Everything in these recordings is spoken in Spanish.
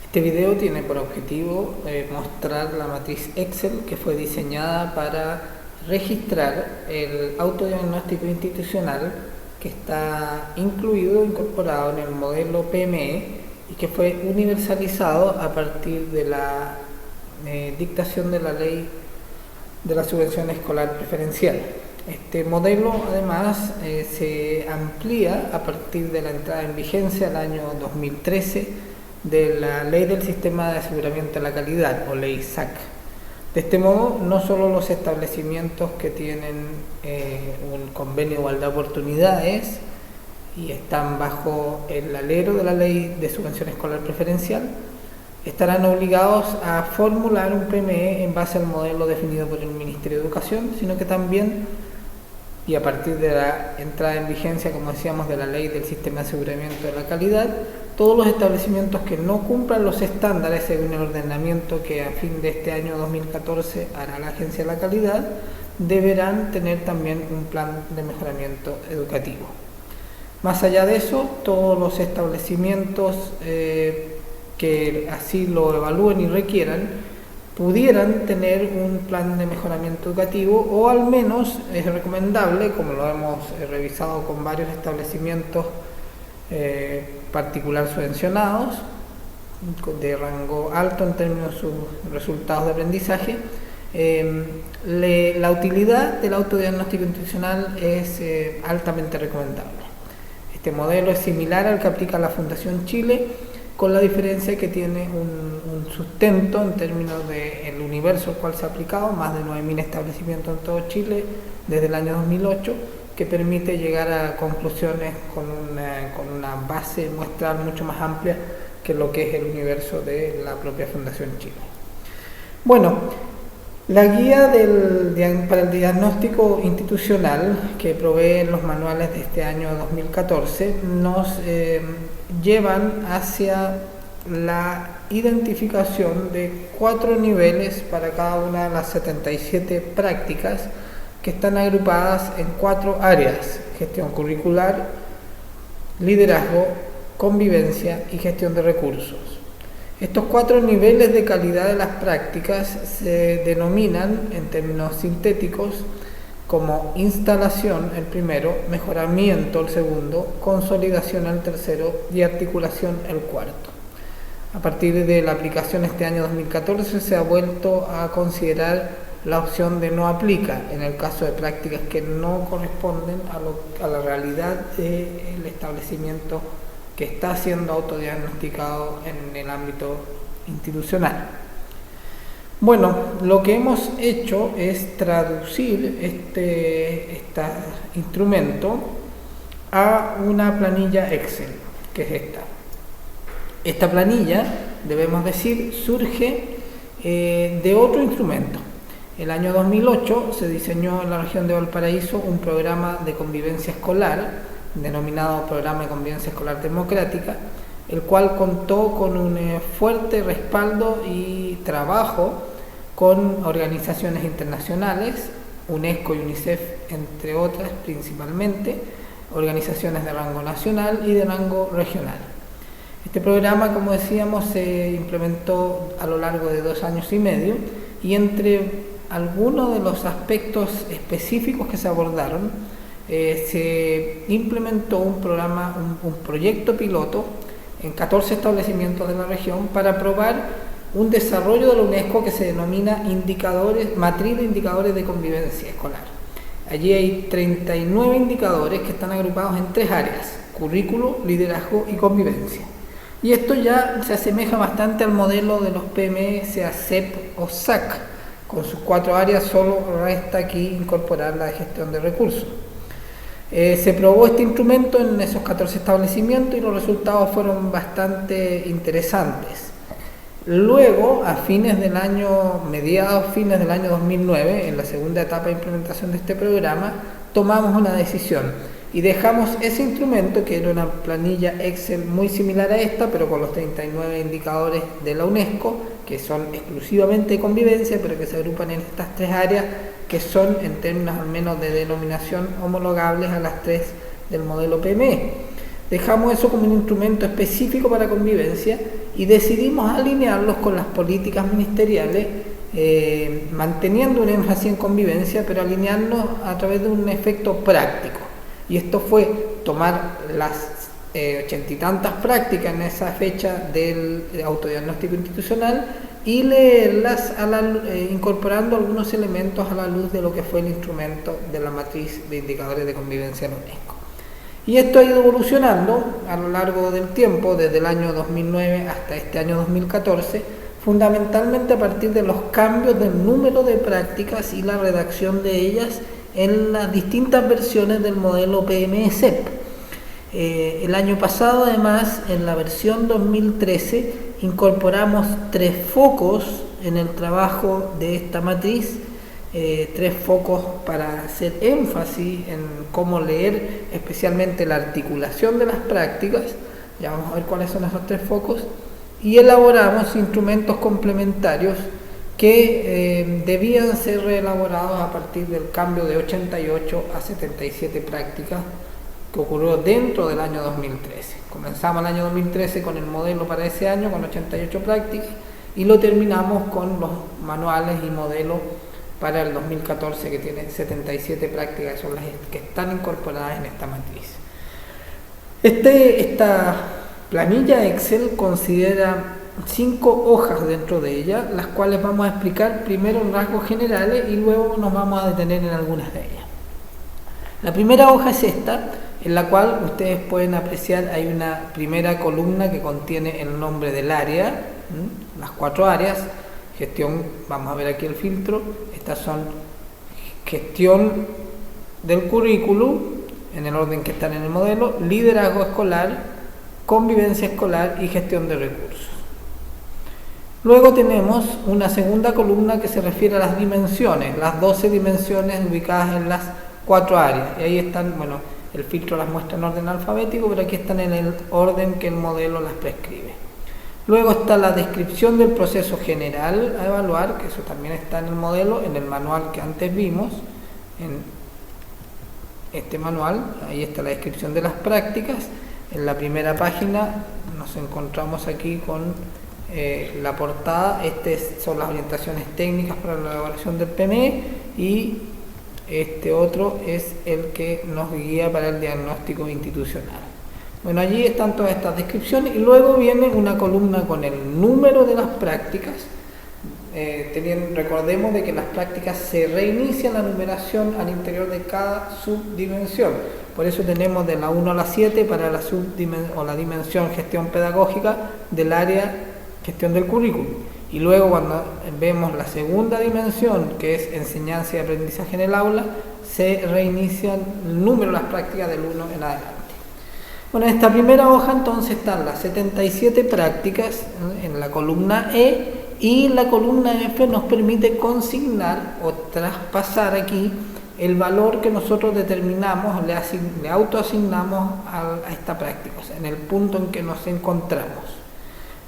Este video tiene por objetivo mostrar la matriz Excel que fue diseñada para registrar el autodiagnóstico institucional que está incorporado en el modelo PME y que fue universalizado a partir de la dictación de la ley de la subvención escolar preferencial. Este modelo además se amplía a partir de la entrada en vigencia el año 2013 de la Ley del Sistema de Aseguramiento de la Calidad, o Ley SAC. De este modo, no solo los establecimientos que tienen un convenio de igualdad de oportunidades y están bajo el alero de la Ley de Subvención Escolar Preferencial, estarán obligados a formular un PME en base al modelo definido por el Ministerio de Educación, sino que también, y a partir de la entrada en vigencia, como decíamos, de la Ley del Sistema de Aseguramiento de la Calidad, todos los establecimientos que no cumplan los estándares según el ordenamiento que a fin de este año 2014 hará la Agencia de la Calidad, deberán tener también un plan de mejoramiento educativo. Más allá de eso, todos los establecimientos que así lo evalúen y requieran, pudieran tener un plan de mejoramiento educativo, o al menos es recomendable, como lo hemos revisado con varios establecimientos particular subvencionados de rango alto en términos de sus resultados de aprendizaje, la utilidad del autodiagnóstico institucional es altamente recomendable. Este modelo es similar al que aplica la Fundación Chile, con la diferencia que tiene un sustento en términos del universo al cual se ha aplicado, más de 9.000 establecimientos en todo Chile desde el año 2008, que permite llegar a conclusiones con una base muestral mucho más amplia que lo que es el universo de la propia Fundación Chile. Bueno, la guía para el diagnóstico institucional que proveen los manuales de este año 2014 nos llevan hacia la identificación de 4 niveles para cada una de las 77 prácticas que están agrupadas en 4 áreas: gestión curricular, liderazgo, convivencia y gestión de recursos. Estos 4 niveles de calidad de las prácticas se denominan, en términos sintéticos, como instalación el primero, mejoramiento el segundo, consolidación el tercero y articulación el cuarto. A partir de la aplicación este año 2014 se ha vuelto a considerar la opción de no aplica en el caso de prácticas que no corresponden a la realidad del establecimiento que está siendo autodiagnosticado en el ámbito institucional. Bueno, lo que hemos hecho es traducir este instrumento a una planilla Excel, que es esta. Esta planilla, debemos decir, surge de otro instrumento. El año 2008 se diseñó en la región de Valparaíso un programa de convivencia escolar, denominado Programa de Convivencia Escolar Democrática, el cual contó con un fuerte respaldo y trabajo con organizaciones internacionales, UNESCO y UNICEF, entre otras principalmente, organizaciones de rango nacional y de rango regional. Este programa, como decíamos, se implementó a lo largo de 2 años y medio, y entre algunos de los aspectos específicos que se abordaron, se implementó un proyecto piloto en 14 establecimientos de la región para probar un desarrollo de la UNESCO que se denomina matriz de indicadores de convivencia escolar. Allí hay 39 indicadores que están agrupados en 3 áreas: currículo, liderazgo y convivencia. Y esto ya se asemeja bastante al modelo de los PME, sea CEP o SAC. Con sus 4 áreas solo resta aquí incorporar la de gestión de recursos. Se probó este instrumento en esos 14 establecimientos y los resultados fueron bastante interesantes. Luego, a fines del año 2009, en la segunda etapa de implementación de este programa, tomamos una decisión y dejamos ese instrumento, que era una planilla Excel muy similar a esta, pero con los 39 indicadores de la UNESCO, que son exclusivamente de convivencia, pero que se agrupan en estas 3 áreas, que son, en términos al menos de denominación, homologables a las 3 del modelo PME. dejamos eso como un instrumento específico para convivencia y decidimos alinearlos con las políticas ministeriales, manteniendo un énfasis en convivencia, pero alinearnos a través de un efecto práctico. Y esto fue tomar las 80 y tantas prácticas en esa fecha del autodiagnóstico institucional y leerlas incorporando algunos elementos a la luz de lo que fue el instrumento de la matriz de indicadores de convivencia en UNESCO. Y esto ha ido evolucionando a lo largo del tiempo, desde el año 2009 hasta este año 2014, fundamentalmente a partir de los cambios del número de prácticas y la redacción de ellas en las distintas versiones del modelo PME-CEP. El año pasado, además, en la versión 2013, incorporamos 3 focos en el trabajo de esta matriz, 3 focos para hacer énfasis en cómo leer especialmente la articulación de las prácticas. Ya vamos a ver cuáles son esos 3 focos, y elaboramos instrumentos complementarios que debían ser reelaborados a partir del cambio de 88 a 77 prácticas que ocurrió dentro del año 2013. Comenzamos el año 2013 con el modelo para ese año, con 88 prácticas, y lo terminamos con los manuales y modelos para el 2014, que tiene 77 prácticas, son las que están incorporadas en esta matriz. Esta planilla Excel considera 5 hojas dentro de ella, las cuales vamos a explicar primero en rasgos generales y luego nos vamos a detener en algunas de ellas. La primera hoja es esta, en la cual ustedes pueden apreciar, hay una primera columna que contiene el nombre del área, las 4 áreas, gestión, vamos a ver aquí el filtro, estas son gestión del currículum, en el orden que están en el modelo, liderazgo escolar, convivencia escolar y gestión de recursos. Luego tenemos una segunda columna que se refiere a las dimensiones, las 12 dimensiones ubicadas en las 4 áreas, y ahí están, bueno, el filtro las muestra en orden alfabético, pero aquí están en el orden que el modelo las prescribe. Luego está la descripción del proceso general a evaluar, que eso también está en el modelo, en el manual que antes vimos, en este manual, ahí está la descripción de las prácticas. En la primera página nos encontramos aquí con la portada, estas son las orientaciones técnicas para la elaboración del PME, y este otro es el que nos guía para el diagnóstico institucional. Bueno, allí están todas estas descripciones y luego viene una columna con el número de las prácticas. Recordemos de que las prácticas se reinician la numeración al interior de cada subdimensión. Por eso tenemos de la 1 a la 7 para la dimensión gestión pedagógica del área gestión del currículum. Y luego cuando vemos la segunda dimensión, que es enseñanza y aprendizaje en el aula, se reinician el número de las prácticas del 1 en adelante. Bueno, en esta primera hoja entonces están las 77 prácticas en la columna E, y la columna F nos permite consignar o traspasar aquí el valor que nosotros determinamos, le autoasignamos a esta práctica, o sea, en el punto en que nos encontramos.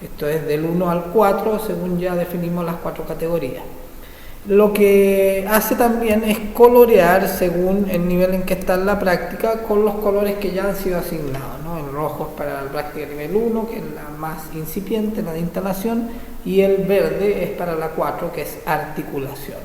Esto es del 1 al 4, según ya definimos las 4 categorías. Lo que hace también es colorear según el nivel en que está en la práctica con los colores que ya han sido asignados, ¿no? El rojo es para la práctica nivel 1, que es la más incipiente, la de instalación, y el verde es para la 4, que es articulación.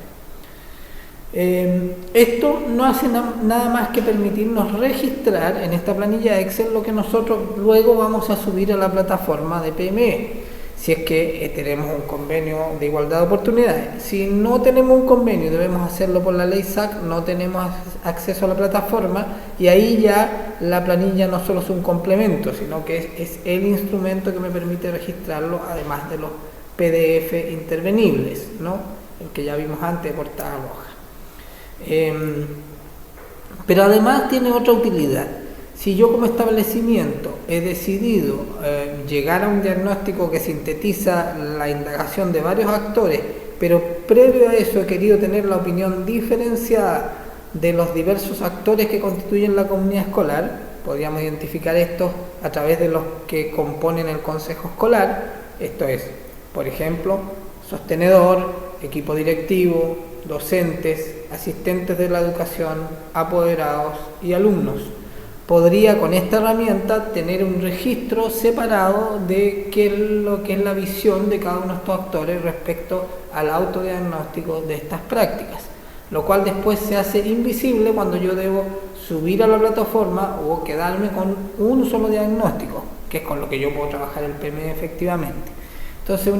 Esto no hace nada más que permitirnos registrar en esta planilla Excel lo que nosotros luego vamos a subir a la plataforma de PME. Si es que tenemos un convenio de igualdad de oportunidades. Si no tenemos un convenio y debemos hacerlo por la ley SAC, no tenemos acceso a la plataforma, y ahí ya la planilla no solo es un complemento, sino que es el instrumento que me permite registrarlo, además de los PDF intervenibles, ¿no? El que ya vimos antes de portada roja. Pero además tiene otra utilidad. Si yo como establecimiento he decidido llegar a un diagnóstico que sintetiza la indagación de varios actores, pero previo a eso he querido tener la opinión diferenciada de los diversos actores que constituyen la comunidad escolar, podríamos identificar estos a través de los que componen el consejo escolar, esto es, por ejemplo, sostenedor, equipo directivo, docentes, asistentes de la educación, apoderados y alumnos. podría con esta herramienta tener un registro separado de qué es lo que es la visión de cada uno de estos actores respecto al autodiagnóstico de estas prácticas, lo cual después se hace invisible cuando yo debo subir a la plataforma o quedarme con un solo diagnóstico, que es con lo que yo puedo trabajar el PME efectivamente. Entonces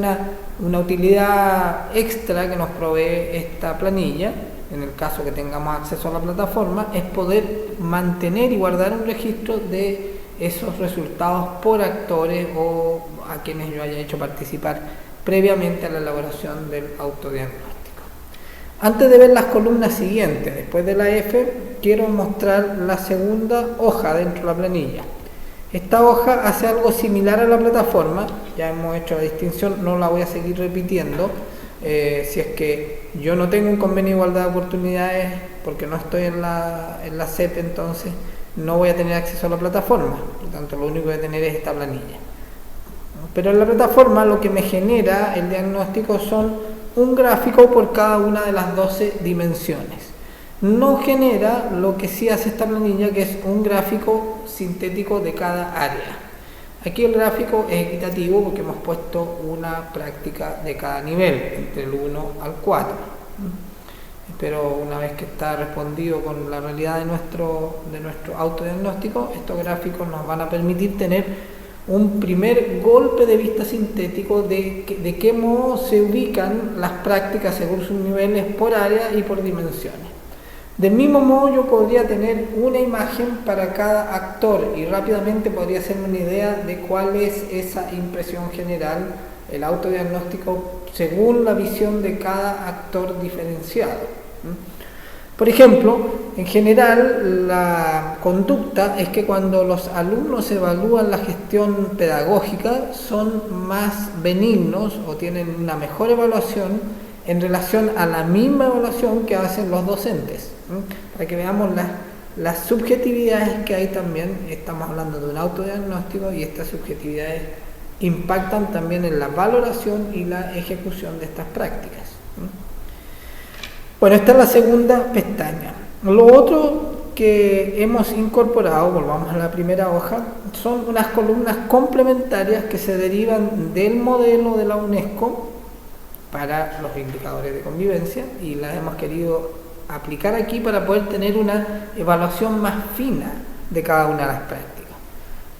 una utilidad extra que nos provee esta planilla, en el caso que tengamos acceso a la plataforma, es poder mantener y guardar un registro de esos resultados por actores o a quienes yo haya hecho participar previamente a la elaboración del autodiagnóstico. Antes de ver las columnas siguientes, después de la F, quiero mostrar la segunda hoja dentro de la planilla. Esta hoja hace algo similar a la plataforma, ya hemos hecho la distinción, no la voy a seguir repitiendo. Si es que yo no tengo un convenio de igualdad de oportunidades porque no estoy en la SEP, entonces no voy a tener acceso a la plataforma, por lo tanto lo único que voy a tener es esta planilla. Pero en la plataforma lo que me genera el diagnóstico son un gráfico por cada una de las 12 dimensiones. No genera lo que sí hace esta planilla, que es un gráfico sintético de cada área. Aquí el gráfico es equitativo porque hemos puesto una práctica de cada nivel, entre el 1 al 4. Pero una vez que está respondido con la realidad de nuestro autodiagnóstico, estos gráficos nos van a permitir tener un primer golpe de vista sintético de qué modo se ubican las prácticas según sus niveles por área y por dimensiones. Del mismo modo yo podría tener una imagen para cada actor y rápidamente podría hacerme una idea de cuál es esa impresión general, el autodiagnóstico según la visión de cada actor diferenciado. Por ejemplo, en general la conducta es que cuando los alumnos evalúan la gestión pedagógica son más benignos o tienen una mejor evaluación en relación a la misma evaluación que hacen los docentes. Para que veamos las subjetividades que hay también. Estamos hablando de un autodiagnóstico y estas subjetividades impactan también en la valoración y la ejecución de estas prácticas. Bueno, esta es la segunda pestaña. Lo otro que hemos incorporado, volvamos a la primera hoja, son unas columnas complementarias que se derivan del modelo de la UNESCO para los indicadores de convivencia y las hemos querido aplicar aquí para poder tener una evaluación más fina de cada una de las prácticas.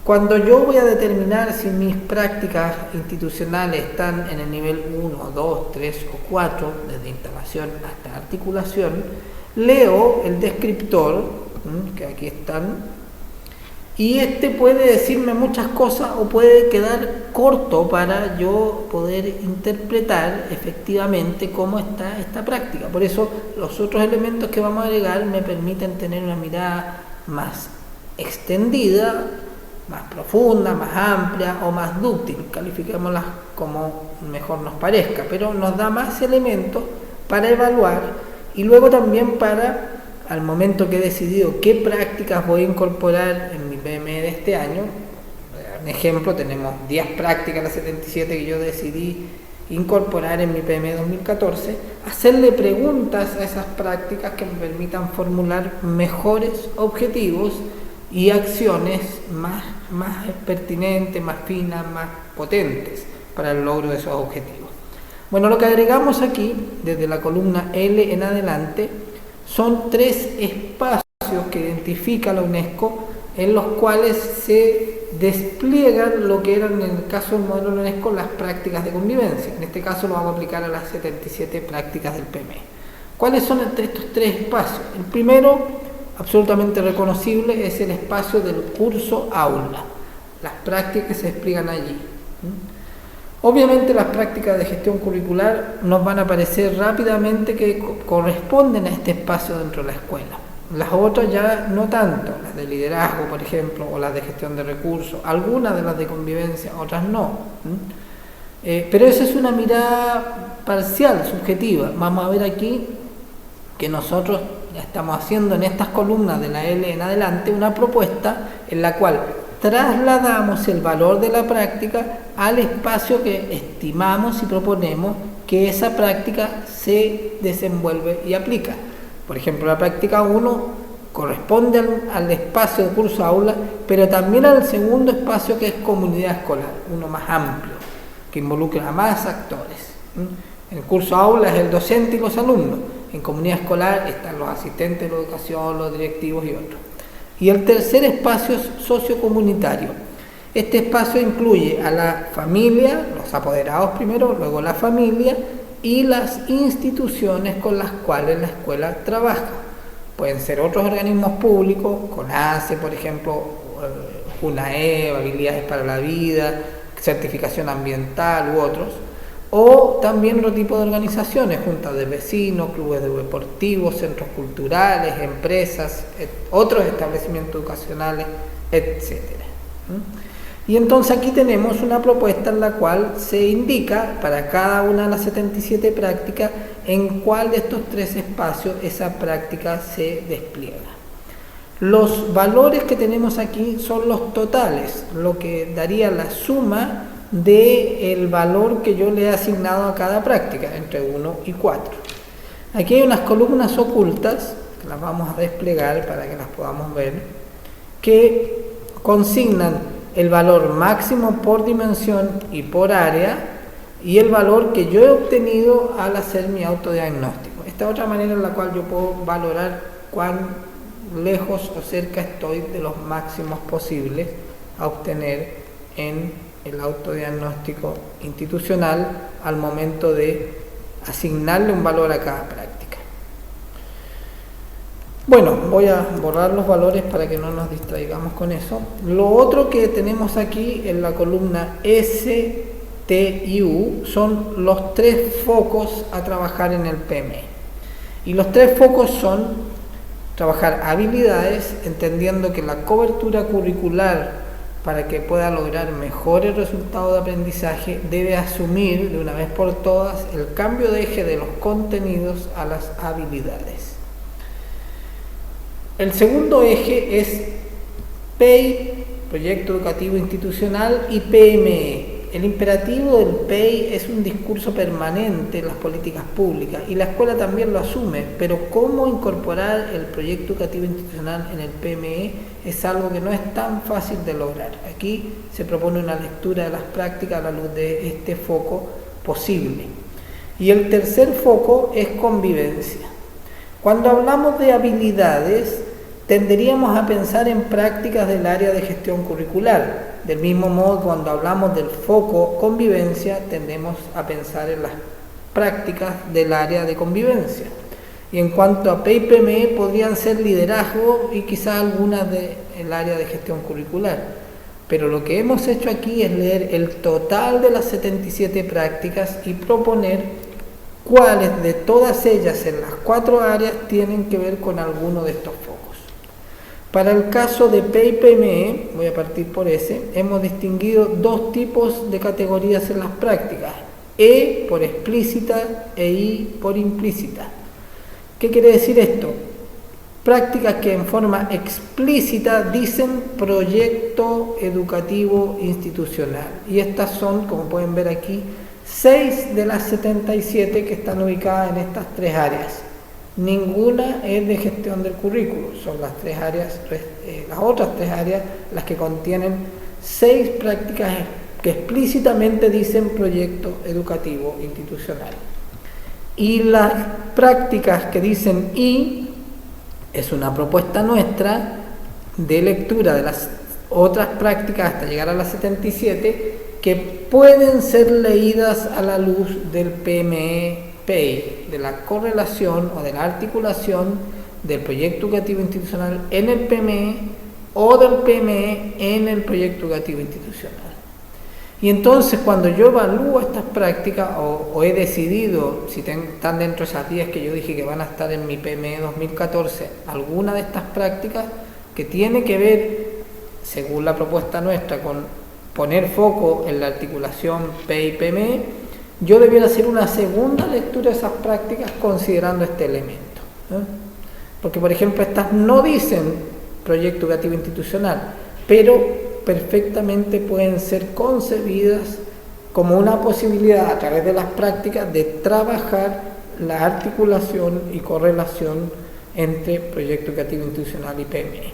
Cuando yo voy a determinar si mis prácticas institucionales están en el nivel 1, 2, 3 o 4, desde instalación hasta articulación, leo el descriptor, que aquí están, y este puede decirme muchas cosas o puede quedar corto para yo poder interpretar efectivamente cómo está esta práctica. Por eso los otros elementos que vamos a agregar me permiten tener una mirada más extendida, más profunda, más amplia o más dúctil, califiquémoslas como mejor nos parezca, pero nos da más elementos para evaluar y luego también para, al momento que he decidido qué prácticas voy a incorporar en mi PME de este año, un ejemplo, tenemos 10 prácticas, las 77 que yo decidí incorporar en mi PME 2014, hacerle preguntas a esas prácticas que me permitan formular mejores objetivos y acciones más pertinentes, más finas, más potentes para el logro de esos objetivos. Bueno, lo que agregamos aquí, desde la columna L en adelante, son 3 espacios que identifica la UNESCO en los cuales se despliegan lo que eran en el caso del modelo de la UNESCO las prácticas de convivencia. En este caso lo vamos a aplicar a las 77 prácticas del PME. ¿Cuáles son estos 3 espacios? El primero, absolutamente reconocible, es el espacio del curso aula, las prácticas que se despliegan allí. Obviamente las prácticas de gestión curricular nos van a aparecer rápidamente que corresponden a este espacio dentro de la escuela. Las otras ya no tanto, las de liderazgo, por ejemplo, o las de gestión de recursos, algunas de las de convivencia, otras no. Pero esa es una mirada parcial, subjetiva. Vamos a ver aquí que nosotros estamos haciendo en estas columnas de la L en adelante una propuesta en la cual trasladamos el valor de la práctica al espacio que estimamos y proponemos que esa práctica se desenvuelve y aplica. Por ejemplo, la práctica 1 corresponde al espacio de curso aula, pero también al segundo espacio que es comunidad escolar, uno más amplio, que involucra a más actores. En el curso aula es el docente y los alumnos, en comunidad escolar están los asistentes de la educación, los directivos y otros. Y el tercer espacio es sociocomunitario. Este espacio incluye a la familia, los apoderados primero, luego la familia y las instituciones con las cuales la escuela trabaja. Pueden ser otros organismos públicos, CONACE, por ejemplo, UNAE, Habilidades para la Vida, Certificación Ambiental u otros, o también otro tipo de organizaciones, juntas de vecinos, clubes deportivos, centros culturales, empresas, otros establecimientos educacionales, etc. Y entonces aquí tenemos una propuesta en la cual se indica para cada una de las 77 prácticas en cuál de estos tres espacios esa práctica se despliega. Los valores que tenemos aquí son los totales, lo que daría la suma del valor que yo le he asignado a cada práctica, entre 1 y 4. Aquí hay unas columnas ocultas, que las vamos a desplegar para que las podamos ver, que consignan el valor máximo por dimensión y por área y el valor que yo he obtenido al hacer mi autodiagnóstico. Esta es otra manera en la cual yo puedo valorar cuán lejos o cerca estoy de los máximos posibles a obtener en el autodiagnóstico institucional al momento de asignarle un valor a cada práctica. Bueno, voy a borrar los valores para que no nos distraigamos con eso. Lo otro que tenemos aquí en la columna S, T y U son los tres focos a trabajar en el PME. Y los tres focos son trabajar habilidades, entendiendo que la cobertura curricular para que pueda lograr mejores resultados de aprendizaje debe asumir de una vez por todas el cambio de eje de los contenidos a las habilidades. El segundo eje es PEI, Proyecto Educativo Institucional, y PME. El imperativo del PEI es un discurso permanente en las políticas públicas y la escuela también lo asume, pero cómo incorporar el Proyecto Educativo Institucional en el PME es algo que no es tan fácil de lograr. Aquí se propone una lectura de las prácticas a la luz de este foco posible. Y el tercer foco es convivencia. Cuando hablamos de habilidades, tenderíamos a pensar en prácticas del área de gestión curricular. Del mismo modo, cuando hablamos del foco convivencia, tendemos a pensar en las prácticas del área de convivencia. Y en cuanto a PEI-PME, podrían ser liderazgo y quizás algunas del área de gestión curricular. Pero lo que hemos hecho aquí es leer el total de las 77 prácticas y proponer cuáles de todas ellas en las 4 áreas tienen que ver con alguno de estos focos. Para el caso de PEI-PME, voy a partir por ese, hemos distinguido 2 tipos de categorías en las prácticas, E por explícita e I por implícita. ¿Qué quiere decir esto? Prácticas que en forma explícita dicen proyecto educativo institucional, y estas son, como pueden ver aquí, 6 de las 77 que están ubicadas en estas 3 áreas. Ninguna es de gestión del currículo, son las 3 áreas, las otras 3 áreas las que contienen 6 prácticas que explícitamente dicen proyecto educativo institucional. Y las prácticas que dicen I es una propuesta nuestra de lectura de las otras prácticas hasta llegar a las 77 que pueden ser leídas a la luz del PME-PEI, de la correlación o de la articulación del proyecto educativo institucional en el PME o del PME en el proyecto educativo institucional. Y entonces cuando yo evalúo estas prácticas o he decidido, si están dentro de esas 10 que yo dije que van a estar en mi PME 2014, alguna de estas prácticas que tiene que ver, según la propuesta nuestra, con poner foco en la articulación PEI-PME, yo debiera hacer una segunda lectura de esas prácticas considerando este elemento, ¿eh? Porque, por ejemplo, estas no dicen proyecto educativo institucional, pero perfectamente pueden ser concebidas como una posibilidad a través de las prácticas de trabajar la articulación y correlación entre proyecto educativo institucional y PME.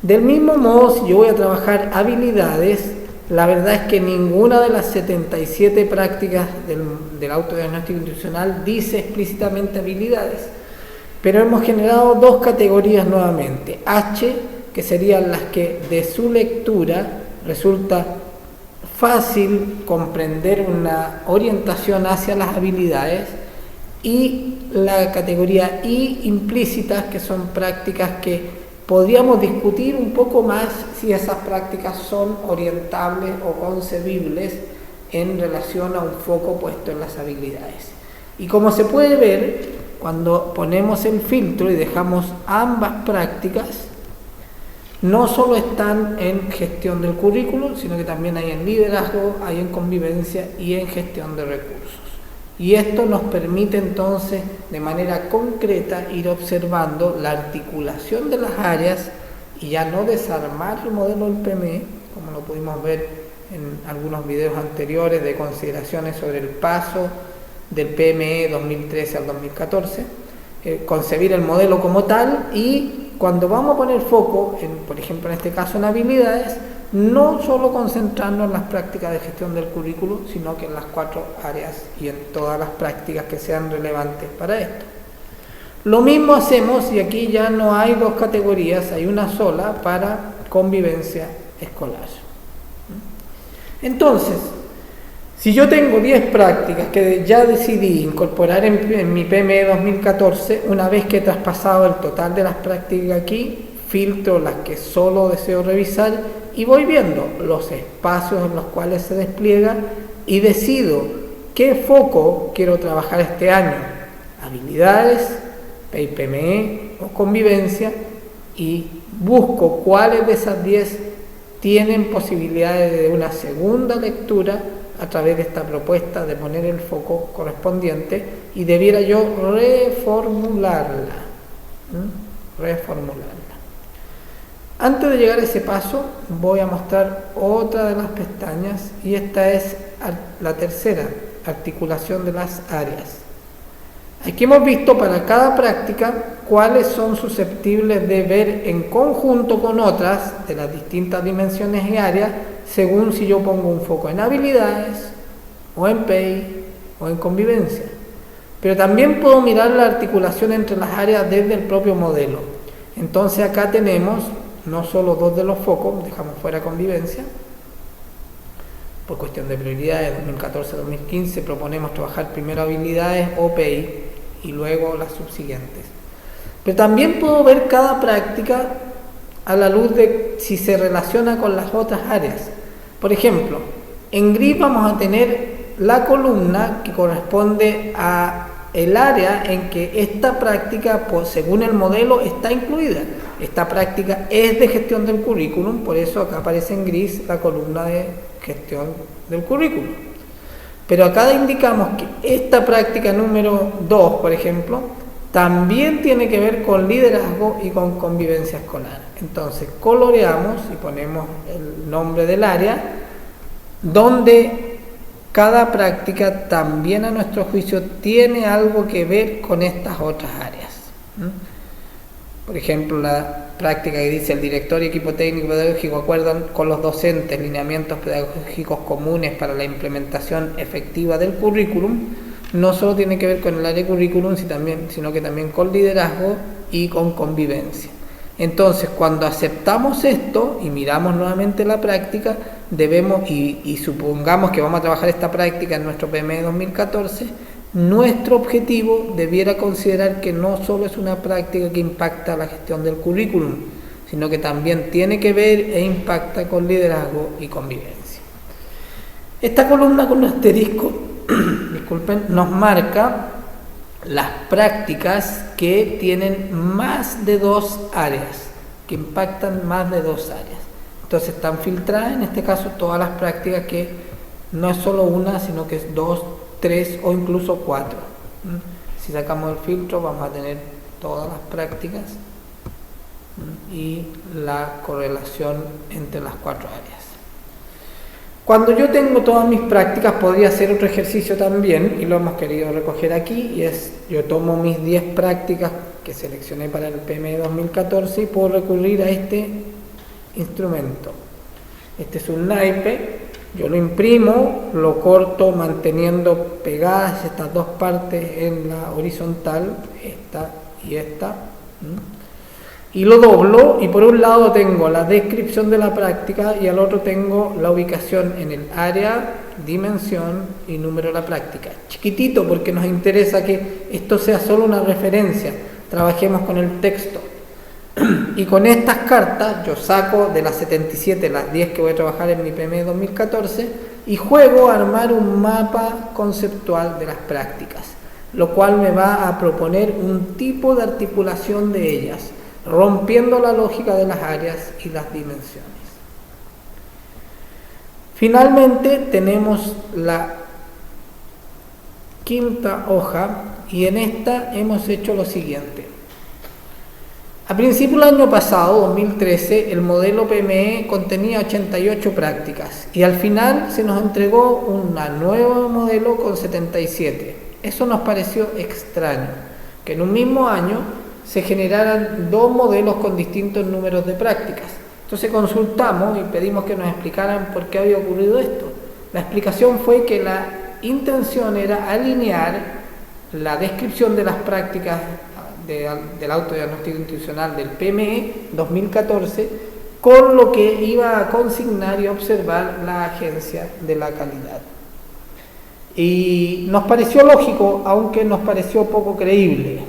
Del mismo modo, si yo voy a trabajar habilidades, la verdad es que ninguna de las 77 prácticas del autodiagnóstico institucional dice explícitamente habilidades, pero hemos generado dos categorías nuevamente. H, que serían las que de su lectura resulta fácil comprender una orientación hacia las habilidades, y la categoría I, implícitas, que son prácticas que podríamos discutir un poco más si esas prácticas son orientables o concebibles en relación a un foco puesto en las habilidades. Y como se puede ver, cuando ponemos el filtro y dejamos ambas prácticas, no solo están en gestión del currículo, sino que también hay en liderazgo, hay en convivencia y en gestión de recursos. Y esto nos permite entonces de manera concreta ir observando la articulación de las áreas y ya no desarmar el modelo del PME, como lo pudimos ver en algunos videos anteriores de consideraciones sobre el paso del PME 2013 al 2014, concebir el modelo como tal, y cuando vamos a poner foco, por ejemplo en este caso en habilidades, no solo concentrarnos en las prácticas de gestión del currículo, sino que en las 4 áreas y en todas las prácticas que sean relevantes para esto. Lo mismo hacemos, y aquí ya no hay dos categorías, hay una sola para convivencia escolar. Entonces, si yo tengo 10 prácticas que ya decidí incorporar en mi PME 2014, una vez que he traspasado el total de las prácticas aquí, filtro las que solo deseo revisar y voy viendo los espacios en los cuales se despliega y decido qué foco quiero trabajar este año: habilidades, PME o convivencia, y busco cuáles de esas 10 tienen posibilidades de una segunda lectura a través de esta propuesta de poner el foco correspondiente, y debiera yo reformularla. Antes de llegar a ese paso, voy a mostrar otra de las pestañas, y esta es la tercera, articulación de las áreas. Aquí hemos visto para cada práctica cuáles son susceptibles de ver en conjunto con otras de las distintas dimensiones y áreas, según si yo pongo un foco en habilidades, o en PEI, o en convivencia. Pero también puedo mirar la articulación entre las áreas desde el propio modelo. Entonces acá tenemos no solo 2 de los focos, dejamos fuera convivencia, por cuestión de prioridades. 2014-2015 proponemos trabajar primero habilidades o PEI y luego las subsiguientes. Pero también puedo ver cada práctica a la luz de si se relaciona con las otras áreas. Por ejemplo, en GRIP vamos a tener la columna que corresponde a el área en que esta práctica, pues, según el modelo, está incluida. Esta práctica es de gestión del currículum, por eso acá aparece en gris la columna de gestión del currículum. Pero acá indicamos que esta práctica número 2, por ejemplo, también tiene que ver con liderazgo y con convivencia escolar. Entonces coloreamos y ponemos el nombre del área, donde cada práctica también, a nuestro juicio, tiene algo que ver con estas otras áreas. Por ejemplo, la práctica que dice: el director y equipo técnico pedagógico acuerdan con los docentes lineamientos pedagógicos comunes para la implementación efectiva del currículum, no solo tiene que ver con el área de currículum, sino que también con liderazgo y con convivencia. Entonces, cuando aceptamos esto y miramos nuevamente la práctica, debemos, y supongamos que vamos a trabajar esta práctica en nuestro PME 2014, nuestro objetivo debiera considerar que no solo es una práctica que impacta la gestión del currículum, sino que también tiene que ver e impacta con liderazgo y convivencia. Esta columna con los asteriscos disculpen, nos marca las prácticas que tienen más de 2 áreas, que impactan más de 2 áreas. Entonces están filtradas, en este caso, todas las prácticas que no es solo una, sino que es 2, 3 o incluso 4. Si sacamos el filtro, vamos a tener todas las prácticas y la correlación entre las 4 áreas. Cuando yo tengo todas mis prácticas, podría hacer otro ejercicio también, y lo hemos querido recoger aquí, y es: yo tomo mis 10 prácticas que seleccioné para el PME 2014 y puedo recurrir a este instrumento. Este es un naipe, yo lo imprimo, lo corto manteniendo pegadas estas dos partes en la horizontal, esta y esta, y lo doblo, y por un lado tengo la descripción de la práctica y al otro tengo la ubicación en el área, dimensión y número de la práctica. Chiquitito porque nos interesa que esto sea solo una referencia, trabajemos con el texto. Y con estas cartas yo saco de las 77 las 10 que voy a trabajar en mi PME 2014 y juego a armar un mapa conceptual de las prácticas, lo cual me va a proponer un tipo de articulación de ellas, rompiendo la lógica de las áreas y las dimensiones. Finalmente tenemos la quinta hoja y en esta hemos hecho lo siguiente. A principio del año pasado, 2013, el modelo PME contenía 88 prácticas y al final se nos entregó un nuevo modelo con 77. Eso nos pareció extraño, que en un mismo año se generaran dos modelos con distintos números de prácticas. Entonces consultamos y pedimos que nos explicaran por qué había ocurrido esto. La explicación fue que la intención era alinear la descripción de las prácticas del autodiagnóstico institucional del PME 2014 con lo que iba a consignar y observar la agencia de la calidad. Y nos pareció lógico, aunque nos pareció poco creíble.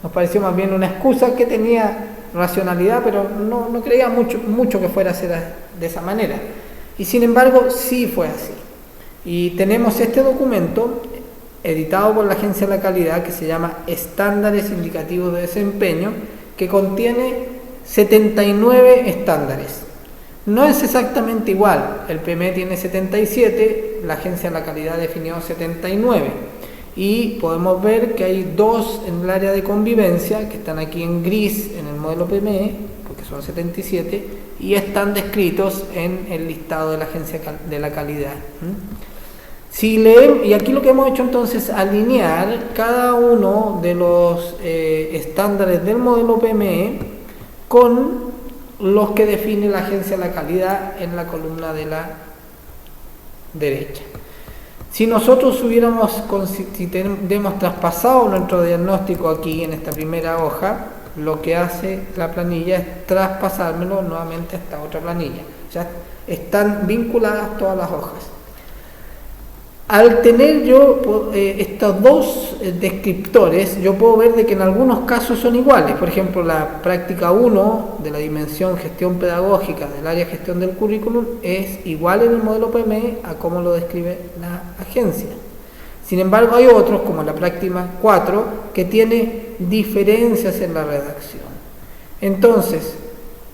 Nos pareció más bien una excusa que tenía racionalidad, pero no creía mucho que fuera a ser de esa manera. Y sin embargo, sí fue así. Y tenemos este documento editado por la Agencia de la Calidad que se llama Estándares Indicativos de Desempeño, que contiene 79 estándares. No es exactamente igual, el PME tiene 77, la Agencia de la Calidad definió 79 y podemos ver que hay dos en el área de convivencia que están aquí en gris en el modelo PME, porque son 77, y están descritos en el listado de la Agencia de la Calidad. Si leemos, y aquí lo que hemos hecho entonces es alinear cada uno de los estándares del modelo PME con los que define la Agencia de la Calidad en la columna de la derecha. Si nosotros hubiéramos traspasado nuestro diagnóstico aquí en esta primera hoja, lo que hace la planilla es traspasármelo nuevamente a esta otra planilla. Ya están vinculadas todas las hojas. Al tener yo estos dos descriptores, yo puedo ver de que en algunos casos son iguales. Por ejemplo, la práctica 1 de la dimensión gestión pedagógica del área gestión del currículum es igual en el modelo PME a cómo lo describe la agencia. Sin embargo, hay otros, como la práctica 4, que tiene diferencias en la redacción. Entonces,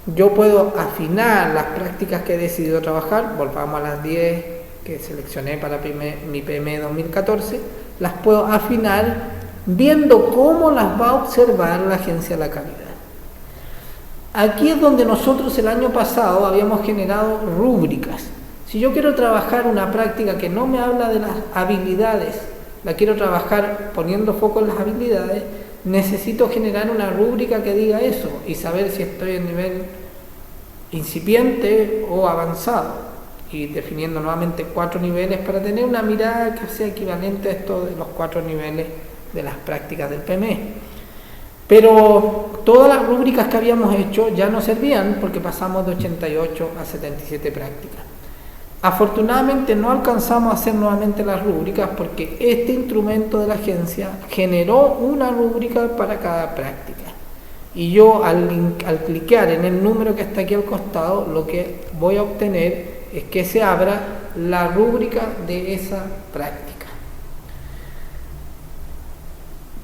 yo puedo afinar las prácticas que he decidido trabajar, volvamos a las 10 que seleccioné para mi PME 2014, las puedo afinar viendo cómo las va a observar la Agencia de la Calidad. Aquí es donde nosotros el año pasado habíamos generado rúbricas. Si yo quiero trabajar una práctica que no me habla de las habilidades, la quiero trabajar poniendo foco en las habilidades, necesito generar una rúbrica que diga eso y saber si estoy en nivel incipiente o avanzado. Y definiendo nuevamente 4 niveles para tener una mirada que sea equivalente a esto de los 4 niveles de las prácticas del PME. Pero todas las rúbricas que habíamos hecho ya no servían porque pasamos de 88 a 77 prácticas. Afortunadamente no alcanzamos a hacer nuevamente las rúbricas porque este instrumento de la agencia generó una rúbrica para cada práctica. Y yo al clicar en el número que está aquí al costado, lo que voy a obtener es que se abra la rúbrica de esa práctica.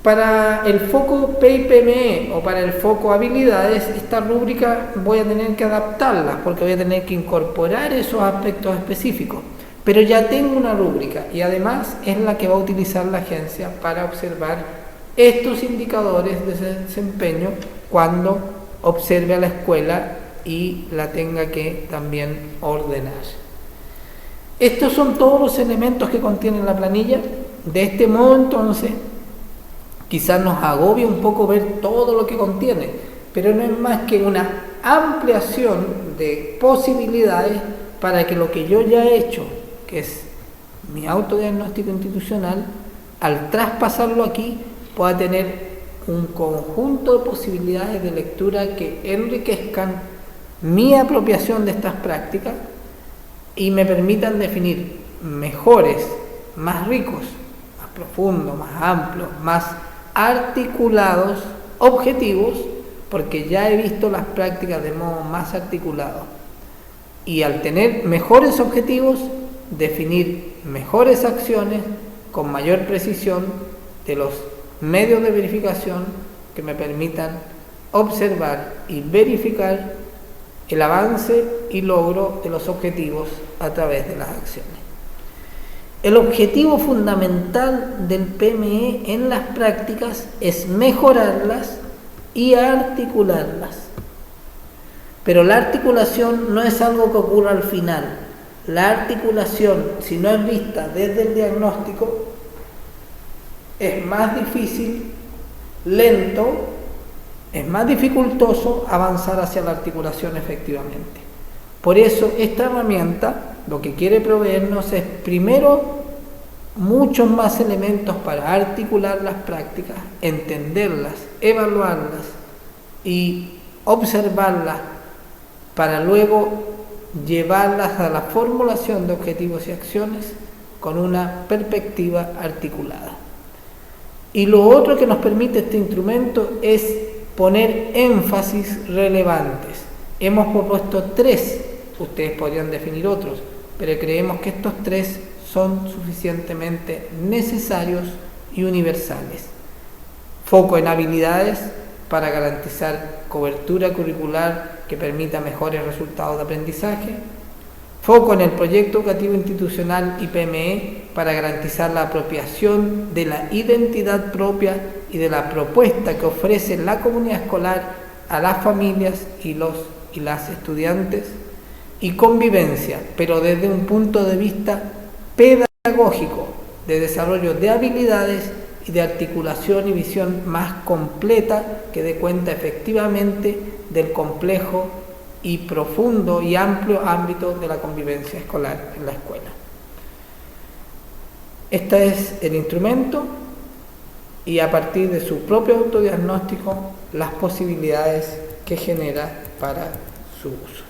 Para el foco PIPME o para el foco habilidades, esta rúbrica voy a tener que adaptarla porque voy a tener que incorporar esos aspectos específicos. Pero ya tengo una rúbrica y además es la que va a utilizar la agencia para observar estos indicadores de desempeño cuando observe a la escuela y la tenga que también ordenar. Estos son todos los elementos que contiene la planilla. De este modo entonces Quizás nos agobie un poco ver todo lo que contiene, pero no es más que una ampliación de posibilidades para que lo que yo ya he hecho, que es mi autodiagnóstico institucional, al traspasarlo aquí pueda tener un conjunto de posibilidades de lectura que enriquezcan mi apropiación de estas prácticas y me permitan definir mejores, más ricos, más profundos, más amplios, más articulados objetivos, porque ya he visto las prácticas de modo más articulado. Y al tener mejores objetivos, definir mejores acciones con mayor precisión de los medios de verificación que me permitan observar y verificar el avance y logro de los objetivos a través de las acciones. El objetivo fundamental del PME en las prácticas es mejorarlas y articularlas. Pero la articulación no es algo que ocurra al final. La articulación, si no es vista desde el diagnóstico, es más difícil, lento, es más dificultoso avanzar hacia la articulación efectivamente. Por eso esta herramienta lo que quiere proveernos es primero muchos más elementos para articular las prácticas, entenderlas, evaluarlas y observarlas para luego llevarlas a la formulación de objetivos y acciones con una perspectiva articulada. Y lo otro que nos permite este instrumento es poner énfasis relevantes. Hemos propuesto 3, ustedes podrían definir otros, pero creemos que estos 3 son suficientemente necesarios y universales. Foco en habilidades para garantizar cobertura curricular que permita mejores resultados de aprendizaje. Foco en el proyecto educativo institucional y PME para garantizar la apropiación de la identidad propia y de la propuesta que ofrece la comunidad escolar a las familias y los y las estudiantes. Y convivencia, pero desde un punto de vista pedagógico, de desarrollo de habilidades y de articulación y visión más completa que dé cuenta efectivamente del complejo y profundo y amplio ámbito de la convivencia escolar en la escuela. Este es el instrumento y a partir de su propio autodiagnóstico las posibilidades que genera para su uso.